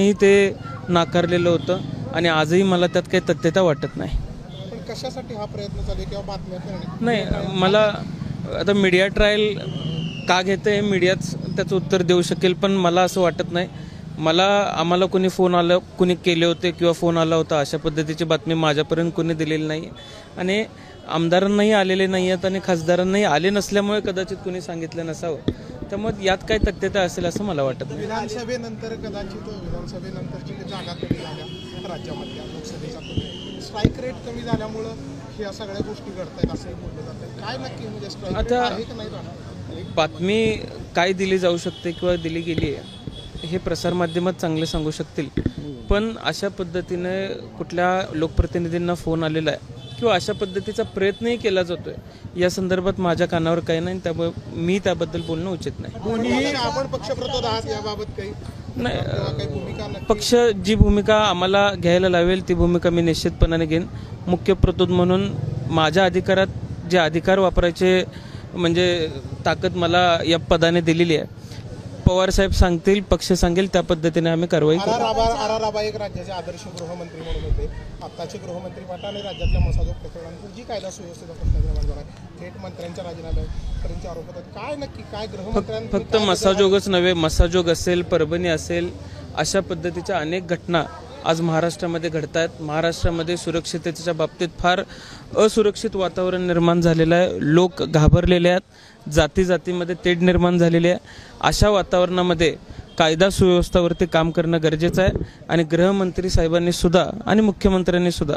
असतानाही ते नाकारलेलं होतं आणि आजही मला त्यात काही तथ्यता वाटत नाही. पण कशासाठी हा प्रयत्न चालू किंवा बातम्यात नाही, मला आता मीडिया ट्रायल का घेतं हे मीडियाच त्याचं उत्तर देऊ शकेल, पण मला असं वाटत नाही. आम्हाला कोणी फोन आलं, कोणी केले होते किंवा फोन आला होता अशा पद्धतीची बातमी माझ्यापर्यंत कोणी दिलेली नाही आणि आमदारांनाही आलेले नाही आहेत आणि खासदारांनाही आले नसल्यामुळे कदाचित कोणी सांगितलं नसावं. त्यामुळे यात काय तथ्यता असेल असं मला वाटत नाही. विधानसभेनंतर कदाचित विधानसभेनंतरची जागा कमी झाल्या राज्यामधल्या लोकसभेचा स्ट्राईक रेट कमी झाल्यामुळं ह्या सगळ्या गोष्टी घडतायत असंही बोललं जातं. काय नक्की म्हणजे स्ट्राईक रेट आहे की नाही राहणार? बातमी काय दिली जाऊ शकते किंवा दिली गेली आहे हे प्रसारमाध्यमात चांगले सांगू शकतील, पण अशा पद्धतीने कुठल्या लोकप्रतिनिधींना फोन आलेला आहे किंवा अशा पद्धतीचा प्रयत्नही केला जातोय या संदर्भात माझ्या कानावर काही नाही, त्यामुळे मी त्याबद्दल बोलणं उचित नाही. आपण पक्षप्रतोद आहात याबाबत काही नाही, पक्ष जी भूमिका आम्हाला घ्यायला लावेल ती भूमिका मी निश्चितपणाने घेईन. मुख्य प्रतोद म्हणून माझ्या अधिकारात जे अधिकार वापरायचे म्हणजे ताकद मला या पदाने दिलेली आहे. पवार साहेब सांगतील, पक्ष सांगेल त्या पद्धतीने आम्ही कारवाई करू. आर एक राज्याचे आदर्श गृहमंत्री म्हणून होते. आत्ताचे गृहमंत्री पाटाने राज्यातल्या मसाजोग प्रकरणानंतर जी कायदा सुव्यवस्थेचा प्रश्न निर्माण झाला थेट मंत्र्यांच्या राजीनाम्यापर्यंतचे आरोप होतात. काय नक्की काय गृहमंत्र्यांनी फक्त मसाजोगच नव्हे, मसाजोग असेल, परभणी असेल, अशा पद्धतीच्या अनेक घटना आज महाराष्ट्रामध्ये घडत आहेत. महाराष्ट्रामध्ये सुरक्षिततेच्या बाबतीत फार असुरक्षित वातावरण निर्माण झालेलं आहे. लोक घाबरलेले आहेत, जाती जातीमध्ये तेढ निर्माण झालेली आहे. अशा वातावरणामध्ये कायदा सुव्यवस्थेवरती काम करणं गरजेचं आहे आणि गृहमंत्री साहेबांनी सुद्धा आणि मुख्यमंत्र्यांनी सुद्धा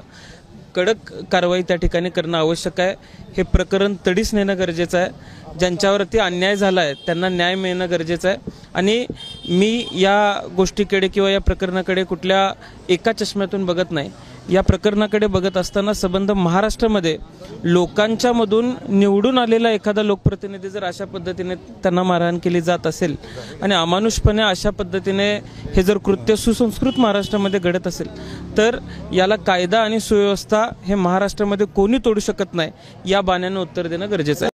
कडक कारवाई त्या ठिकाणी करणं आवश्यक आहे. हे प्रकरण तडीस नेणं गरजेचं आहे. ज्यांच्यावरती अन्याय झाला आहे त्यांना न्याय मिळणं गरजेचं आहे आणि मी या गोष्टीकडे किंवा या प्रकरणाकडे कुठल्या एका चष्म्यातून बघत नाही. या प्रकरणाकडे बघत असताना संबंध महाराष्ट्रामध्ये लोकांच्या मधून निवडून आलेला एखादा लोकप्रतिनिधी जर अशा पद्धतीने त्यांना मारहाण केली जात असेल आणि अमानुषपणे अशा पद्धतीने हे जर कृत्य सुसंस्कृत महाराष्ट्रामध्ये घडत असेल तर याला कायदा आणि सुव्यवस्था हे महाराष्ट्रामध्ये कोणी तोडू शकत नाही. या बाण्यानं उत्तर देणं गरजेचं आहे.